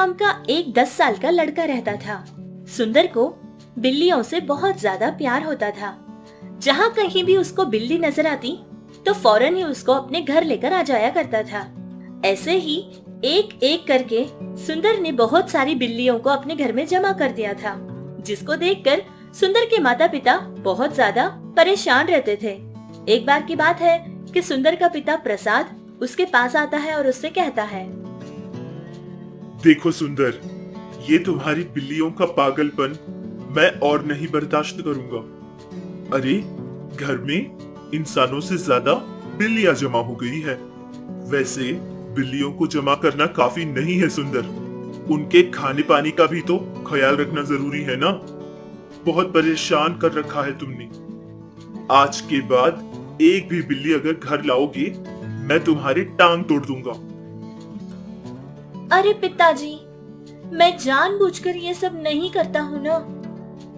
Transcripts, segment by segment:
नाम का एक 10 साल का लड़का रहता था। सुंदर को बिल्लियों से बहुत ज्यादा प्यार होता था। जहाँ कहीं भी उसको बिल्ली नजर आती तो फौरन ही उसको अपने घर लेकर आ जाया करता था। ऐसे ही एक एक करके सुंदर ने बहुत सारी बिल्लियों को अपने घर में जमा कर दिया था, जिसको देखकर सुंदर के माता पिता बहुत ज्यादा परेशान रहते थे। एक बार की बात है कि सुंदर का पिता प्रसाद उसके पास आता है और उससे कहता है, देखो सुंदर, ये तुम्हारी बिल्लियों का पागलपन मैं और नहीं बर्दाश्त करूंगा। अरे, घर में इंसानों से ज्यादा बिल्लियां जमा हो गई है। वैसे बिल्लियों को जमा करना काफी नहीं है सुंदर, उनके खाने पानी का भी तो ख्याल रखना जरूरी है ना। बहुत परेशान कर रखा है तुमने। आज के बाद एक भी बिल्ली अगर घर लाओगे, मैं तुम्हारी टांग तोड़ दूंगा। अरे पिताजी, मैं जानबूझकर ये सब नहीं करता हूँ ना।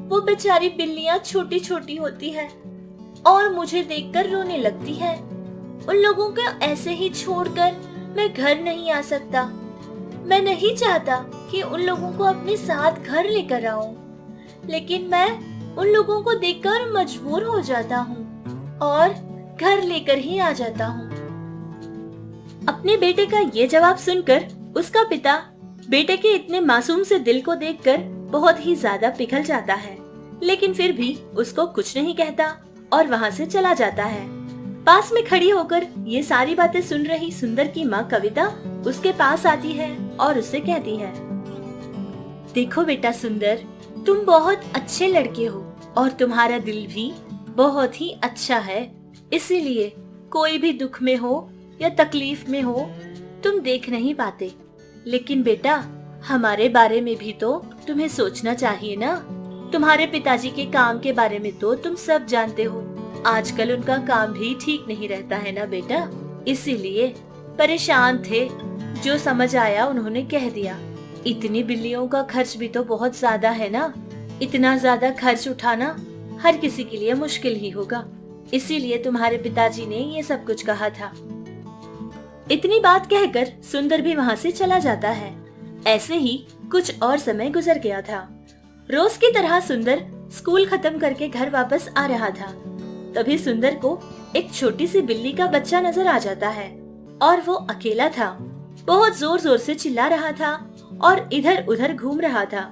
वो बेचारी बिल्लियाँ छोटी छोटी होती है और मुझे देखकर रोने लगती है। उन लोगों को ऐसे ही छोड़कर मैं घर नहीं आ सकता। मैं नहीं चाहता कि उन लोगों को अपने साथ घर लेकर आऊं, लेकिन मैं उन लोगों को देखकर मजबूर हो जाता हूँ और घर लेकर ही आ जाता हूँ। अपने बेटे का ये जवाब सुनकर उसका पिता बेटे के इतने मासूम से दिल को देखकर बहुत ही ज्यादा पिघल जाता है, लेकिन फिर भी उसको कुछ नहीं कहता और वहाँ से चला जाता है। पास में खड़ी होकर ये सारी बातें सुन रही सुंदर की माँ कविता उसके पास आती है और उससे कहती है, देखो बेटा सुंदर, तुम बहुत अच्छे लड़के हो और तुम्हारा दिल भी बहुत ही अच्छा है। इसीलिए कोई भी दुख में हो या तकलीफ में हो तुम देख नहीं पाते, लेकिन बेटा हमारे बारे में भी तो तुम्हें सोचना चाहिए ना। तुम्हारे पिताजी के काम के बारे में तो तुम सब जानते हो। आजकल उनका काम भी ठीक नहीं रहता है ना बेटा, इसीलिए परेशान थे। जो समझ आया उन्होंने कह दिया। इतनी बिल्लियों का खर्च भी तो बहुत ज्यादा है ना। इतना ज्यादा खर्च उठाना हर किसी के लिए मुश्किल ही होगा, इसीलिए तुम्हारे पिताजी ने ये सब कुछ कहा था। इतनी बात कहकर सुंदर भी वहाँ से चला जाता है। ऐसे ही कुछ और समय गुजर गया था। रोज की तरह सुंदर स्कूल खत्म करके घर वापस आ रहा था। तभी सुंदर को एक छोटी सी बिल्ली का बच्चा नजर आ जाता है और वो अकेला था। बहुत जोर जोर से चिल्ला रहा था और इधर उधर घूम रहा था,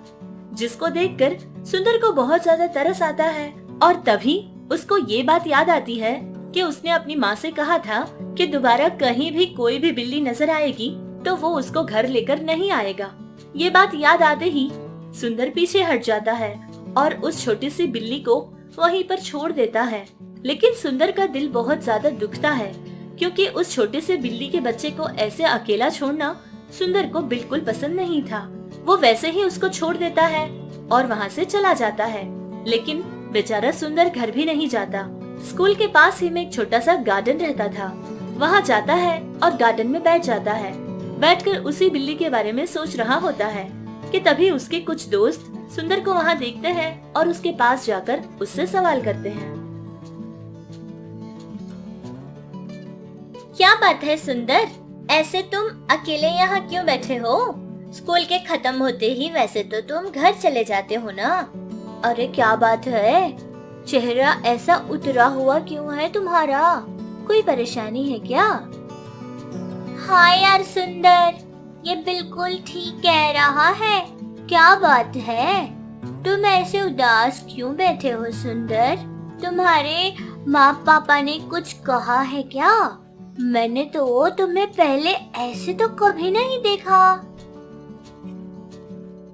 जिसको देखकर सुंदर को बहुत ज्यादा तरस आता है। और तभी उसको ये बात याद आती है कि उसने अपनी माँ से कहा था कि दोबारा कहीं भी कोई भी बिल्ली नजर आएगी तो वो उसको घर लेकर नहीं आएगा। ये बात याद आते ही सुंदर पीछे हट जाता है और उस छोटी सी बिल्ली को वहीं पर छोड़ देता है। लेकिन सुंदर का दिल बहुत ज्यादा दुखता है, क्योंकि उस छोटे से बिल्ली के बच्चे को ऐसे अकेला छोड़ना सुंदर को बिल्कुल पसंद नहीं था। वो वैसे ही उसको छोड़ देता है और वहाँ से चला जाता है। लेकिन बेचारा सुंदर घर भी नहीं जाता। स्कूल के पास ही में एक छोटा सा गार्डन रहता था। वहाँ जाता है और गार्डन में बैठ जाता है। बैठकर उसी बिल्ली के बारे में सोच रहा होता है कि तभी उसके कुछ दोस्त सुंदर को वहाँ देखते हैं और उसके पास जाकर उससे सवाल करते हैं। क्या बात है सुंदर, ऐसे तुम अकेले यहाँ क्यों बैठे हो? स्कूल के खत्म होते ही वैसे तो तुम घर चले जाते हो ना। अरे क्या बात है, चेहरा ऐसा उतरा हुआ क्यों है तुम्हारा? कोई परेशानी है क्या? हाँ यार सुंदर, ये बिल्कुल ठीक कह रहा है। क्या बात है, तुम ऐसे उदास क्यों बैठे हो सुंदर? तुम्हारे माँ पापा ने कुछ कहा है क्या? मैंने तो तुम्हें पहले ऐसे तो कभी नहीं देखा।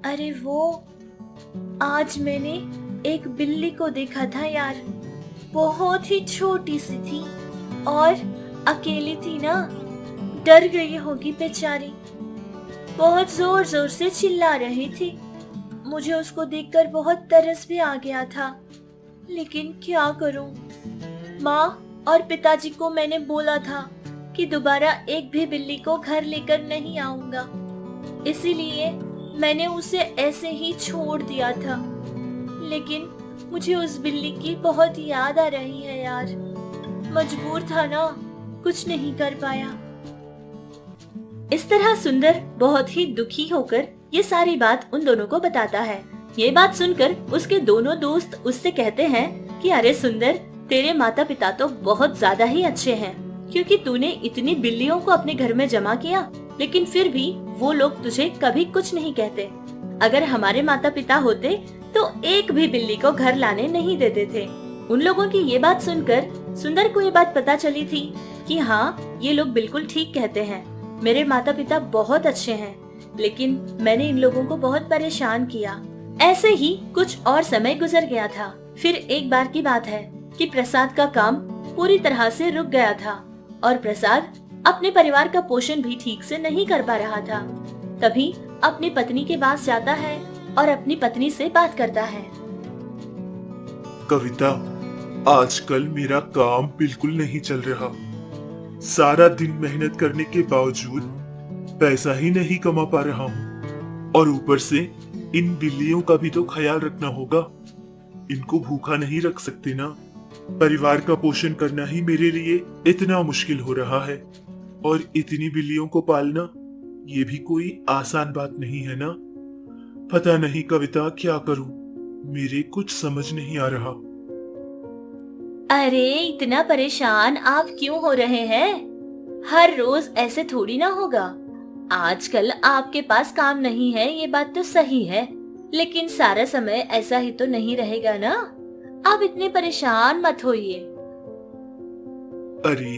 अरे वो आज मैंने एक बिल्ली को देखा था यार, बहुत ही छोटी सी थी और अकेली थी ना। डर गई होगी बेचारी, बहुत जोर जोर से चिल्ला रही थी। मुझे उसको देखकर बहुत तरस भी आ गया था, लेकिन क्या करूं? माँ और पिताजी को मैंने बोला था कि दोबारा एक भी बिल्ली को घर लेकर नहीं आऊंगा, इसीलिए मैंने उसे ऐसे ही छोड़ दिया था। लेकिन मुझे उस बिल्ली की बहुत याद आ रही है यार। मजबूर था ना, कुछ नहीं कर पाया। इस तरह सुंदर बहुत ही दुखी होकर ये सारी बात उन दोनों को बताता है। ये बात सुनकर उसके दोनों दोस्त उससे कहते हैं कि अरे सुंदर, तेरे माता पिता तो बहुत ज्यादा ही अच्छे हैं, क्योंकि तूने इतनी बिल्लियों को अपने घर में जमा किया, लेकिन फिर भी वो लोग तुझे कभी कुछ नहीं कहते। अगर हमारे माता पिता होते तो एक भी बिल्ली को घर लाने नहीं देते थे। उन लोगों की ये बात सुनकर सुंदर को ये बात पता चली थी कि हाँ, ये लोग बिल्कुल ठीक कहते हैं, मेरे माता पिता बहुत अच्छे हैं, लेकिन मैंने इन लोगों को बहुत परेशान किया। ऐसे ही कुछ और समय गुजर गया था। फिर एक बार की बात है कि प्रसाद का काम पूरी तरह से रुक गया था और प्रसाद अपने परिवार का पोषण भी ठीक से नहीं कर पा रहा था। तभी अपनी पत्नी के पास जाता है और अपनी पत्नी से बात करता है। कविता, आजकल मेरा काम बिल्कुल नहीं चल रहा। सारा दिन मेहनत करने के बावजूद पैसा ही नहीं कमा पा रहा हूँ, और ऊपर से इन बिल्लियों का भी तो ख्याल रखना होगा। इनको भूखा नहीं रख सकते ना। परिवार का पोषण करना ही मेरे लिए इतना मुश्किल हो रहा है, और इतनी बिल्लियों को पालना ये भी कोई आसान बात नहीं है ना। पता नहीं कविता, क्या करूं, मेरे कुछ समझ नहीं आ रहा। अरे इतना परेशान आप क्यों हो रहे हैं? हर रोज ऐसे थोड़ी ना होगा। आजकल आपके पास काम नहीं है, ये बात तो सही है, लेकिन सारा समय ऐसा ही तो नहीं रहेगा ना। आप इतने परेशान मत होइए। अरे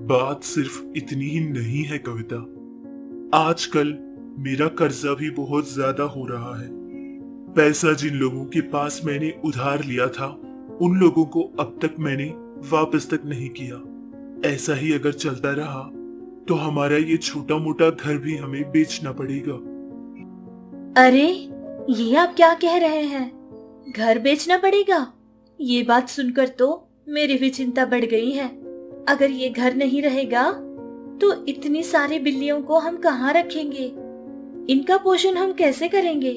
बात सिर्फ इतनी ही नहीं है कविता, आजकल मेरा कर्जा भी बहुत ज्यादा हो रहा है। पैसा जिन लोगों के पास मैंने उधार लिया था, उन लोगों को अब तक मैंने वापस तक नहीं किया। ऐसा ही अगर चलता रहा तो हमारा ये छोटा मोटा घर भी हमें बेचना पड़ेगा। अरे ये आप क्या कह रहे हैं? घर बेचना पड़ेगा? ये बात सुनकर तो मेरी भी चिंता बढ़ गई है। अगर ये घर नहीं रहेगा तो इतनी सारी बिल्लियों को हम कहाँ रखेंगे? इनका पोषण हम कैसे करेंगे?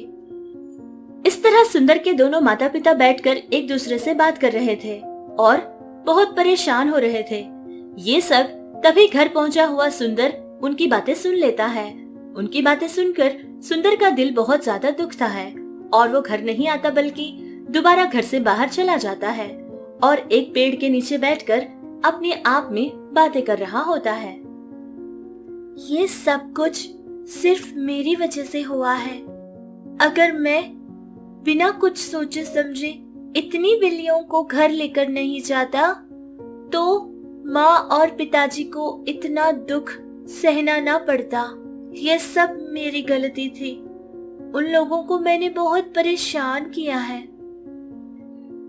इस तरह सुंदर के दोनों माता पिता बैठकर एक दूसरे से बात कर रहे थे और बहुत परेशान हो रहे थे। ये सब तभी घर पहुंचा हुआ सुंदर उनकी बातें सुन लेता है। उनकी बातें सुनकर सुंदर का दिल बहुत ज्यादा दुखता है और वो घर नहीं आता, बल्कि दोबारा घर से बाहर चला जाता है और एक पेड़ के नीचे बैठकर अपने आप में बातें कर रहा होता है। ये सब कुछ सिर्फ मेरी वजह से हुआ है। अगर मैं बिना कुछ सोचे समझे इतनी बिल्लियों को घर लेकर नहीं जाता तो माँ और पिताजी को इतना दुख सहना ना पड़ता। यह सब मेरी गलती थी। उन लोगों को मैंने बहुत परेशान किया है।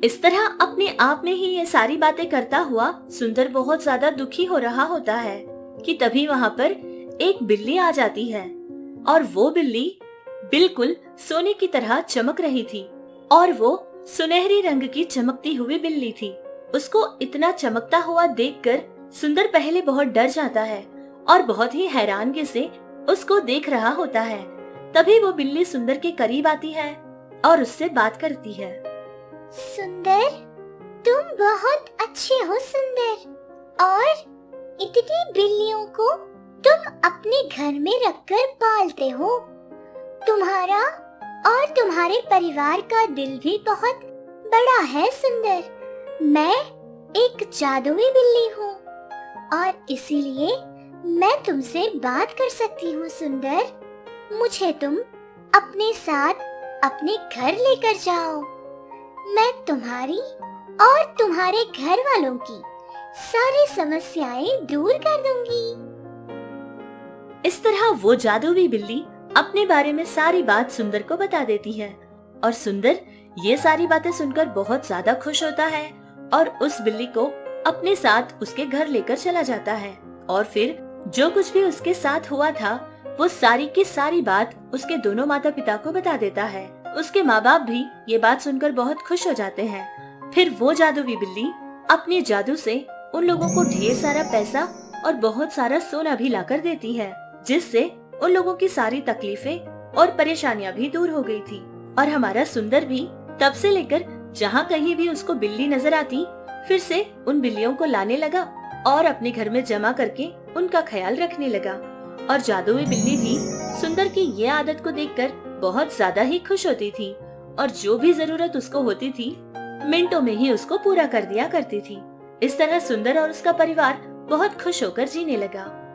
इस तरह अपने आप में ही ये सारी बातें करता हुआ सुंदर बहुत ज्यादा दुखी हो रहा होता है कि तभी वहाँ पर एक बिल्ली आ जाती है और वो बिल्ली बिल्कुल सोने की तरह चमक रही थी और वो सुनहरी रंग की चमकती हुई बिल्ली थी। उसको इतना चमकता हुआ देखकर सुंदर पहले बहुत डर जाता है और बहुत ही हैरानगी से उसको देख रहा होता है। तभी वो बिल्ली सुंदर के करीब आती है और उससे बात करती है। सुंदर, तुम बहुत अच्छे हो सुंदर, और इतनी बिल्लियों को तुम अपने घर में रखकर पालते हो। तुम्हारा और तुम्हारे परिवार का दिल भी बहुत बड़ा है सुंदर। मैं एक जादुई बिल्ली हूँ और इसीलिए मैं तुमसे बात कर सकती हूँ सुंदर। मुझे तुम अपने साथ अपने घर लेकर जाओ। मैं तुम्हारी और तुम्हारे घर वालों की सारी समस्याएं दूर कर दूंगी। इस तरह वो जादुई बिल्ली अपने बारे में सारी बात सुंदर को बता देती है और सुंदर ये सारी बातें सुनकर बहुत ज्यादा खुश होता है और उस बिल्ली को अपने साथ उसके घर लेकर चला जाता है। और फिर जो कुछ भी उसके साथ हुआ था वो सारी की सारी बात उसके दोनों माता पिता को बता देता है। उसके माँ बाप भी ये बात सुनकर बहुत खुश हो जाते हैं। फिर वो जादुई बिल्ली अपने जादू से उन लोगों को ढेर सारा पैसा और बहुत सारा सोना भी लाकर देती है, जिससे उन लोगों की सारी तकलीफें और परेशानियां भी दूर हो गई थी। और हमारा सुंदर भी तब से लेकर जहाँ कहीं भी उसको बिल्ली नजर आती फिर से उन बिल्लियों को लाने लगा और अपने घर में जमा करके उनका ख्याल रखने लगा। और जादुई बिल्ली भी सुंदर की ये आदत को देखकर बहुत ज्यादा ही खुश होती थी और जो भी जरूरत उसको होती थी मिनटों में ही उसको पूरा कर दिया करती थी। इस तरह सुंदर और उसका परिवार बहुत खुश होकर जीने लगा।